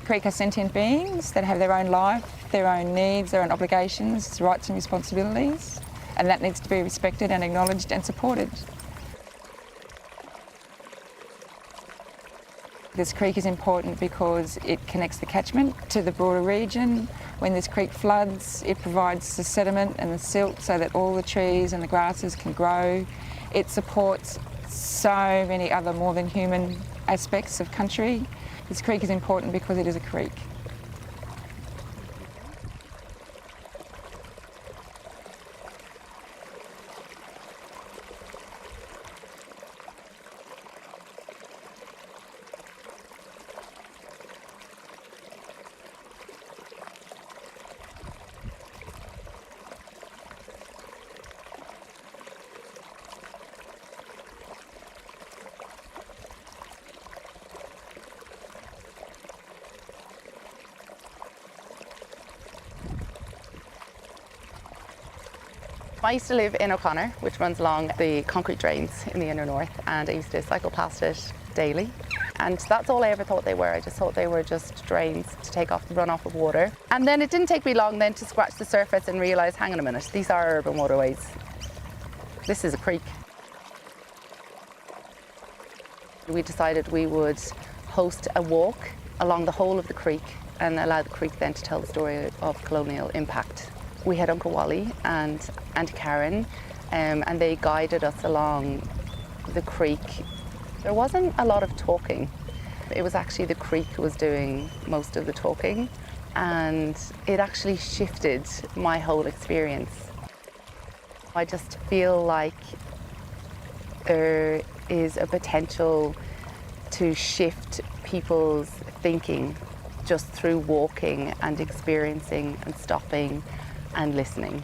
creek are sentient beings that have their own life, their own needs, their own obligations, rights and responsibilities, and that needs to be respected and acknowledged and supported. This creek is important because it connects the catchment to the broader region. When this creek floods, it provides the sediment and the silt so that all the trees and the grasses can grow. It supports so many other more than human aspects of country. This creek is important because it is a creek. I used to live in O'Connor, which runs along the concrete drains in the inner north, and I used to cycle past it daily. And that's all I ever thought they were. I just thought they were just drains to take off the runoff of water. And then it didn't take me long then to scratch the surface and realise, hang on a minute, these are urban waterways. This is a creek. We decided we would host a walk along the whole of the creek and allow the creek then to tell the story of colonial impact. We had Uncle Wally and Auntie Karen, and they guided us along the creek. There wasn't a lot of talking. It was actually the creek who was doing most of the talking, and it actually shifted my whole experience. I just feel like there is a potential to shift people's thinking just through walking and experiencing and stopping and listening.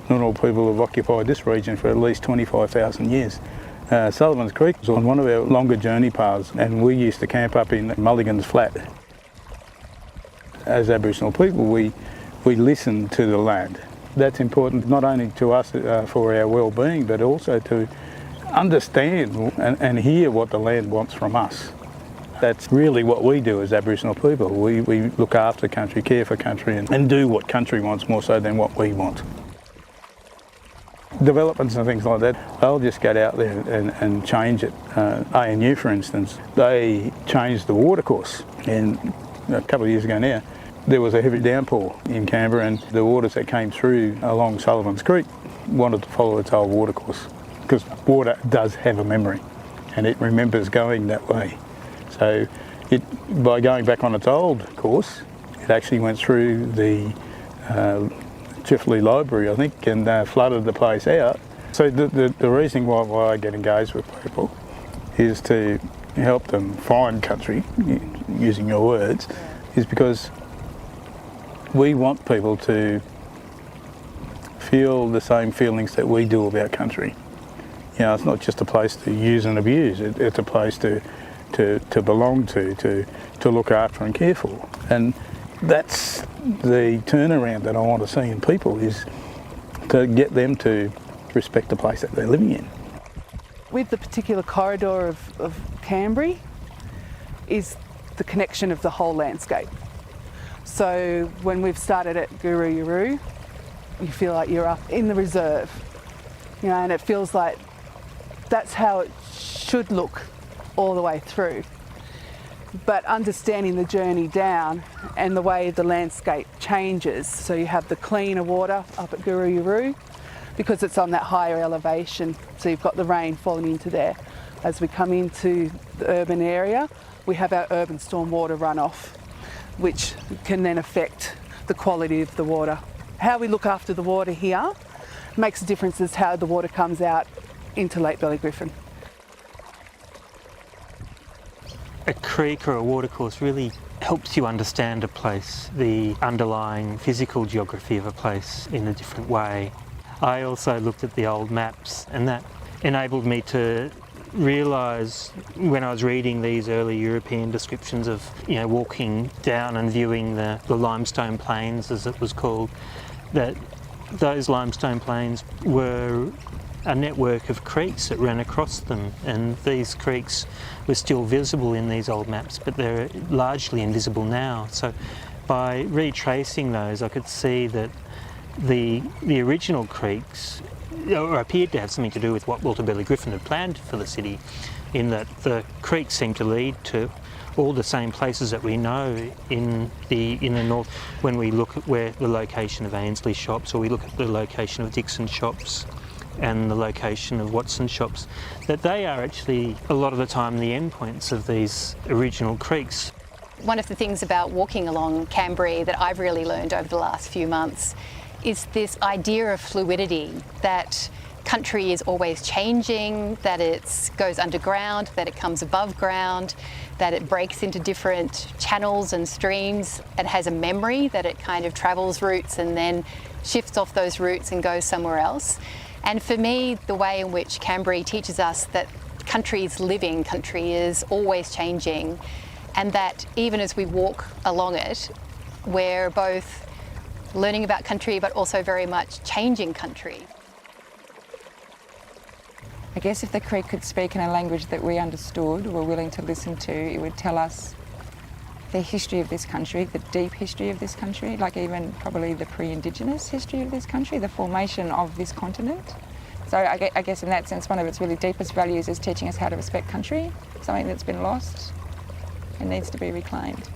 Ngunnawal people have occupied this region for at least 25,000 years. Sullivans Creek was on one of our longer journey paths, and we used to camp up in Mulligan's Flat. As Aboriginal people, we listen to the land. That's important not only to us for our well-being, but also to understand and hear what the land wants from us. That's really what we do as Aboriginal people. We look after country, care for country, and do what country wants more so than what we want. Developments and things like that, they'll just get out there and change it. ANU, for instance, they changed the watercourse. And a couple of years ago now, there was a heavy downpour in Canberra, and the waters that came through along Sullivans Creek wanted to follow its old watercourse, because water does have a memory and it remembers going that way. So by going back on its old course, it actually went through the Chifley Library, I think, and flooded the place out. So the reason why I get engaged with people is to help them find country, using your words, is because we want people to feel the same feelings that we do about country. You know, it's not just a place to use and abuse, it's a place to belong to look after and care for. And that's the turnaround that I want to see in people, is to get them to respect the place that they're living in. With the particular corridor of Canberra is the connection of the whole landscape. So when we've started at Guru, you feel like you're up in the reserve, you know, and it feels like that's how it should look all the way through. But understanding the journey down and the way the landscape changes, so you have the cleaner water up at Guru because it's on that higher elevation, so you've got the rain falling into there. As we come into the urban area, we have our urban stormwater runoff, which can then affect the quality of the water. How we look after the water here makes a difference as how the water comes out into Lake Bellygriffin. A creek or a watercourse really helps you understand a place, the underlying physical geography of a place, in a different way. I also looked at the old maps, and that enabled me to realise, when I was reading these early European descriptions of, you know, walking down and viewing the limestone plains, as it was called, that those limestone plains were a network of creeks that ran across them, and these creeks were still visible in these old maps, but they're largely invisible now. So by retracing those, I could see that the original creeks appeared to have something to do with what Walter Burley Griffin had planned for the city, in that the creeks seemed to lead to all the same places that we know in the north. When we look at where the location of Ainsley shops, or we look at the location of Dixon shops and the location of Watson shops, that they are actually a lot of the time the endpoints of these original creeks. One of the things about walking along Cambry that I've really learned over the last few months is this idea of fluidity, that country is always changing, that it goes underground, that it comes above ground, that it breaks into different channels and streams, and has a memory, that it kind of travels routes and then shifts off those routes and goes somewhere else. And for me, the way in which Cambry teaches us that country is living, country is always changing, and that even as we walk along it, we're both learning about country but also very much changing country. I guess if the creek could speak in a language that we understood or were willing to listen to, it would tell us the history of this country, the deep history of this country, like even probably the pre-Indigenous history of this country, the formation of this continent. So I guess in that sense, one of its really deepest values is teaching us how to respect country, something that's been lost and needs to be reclaimed.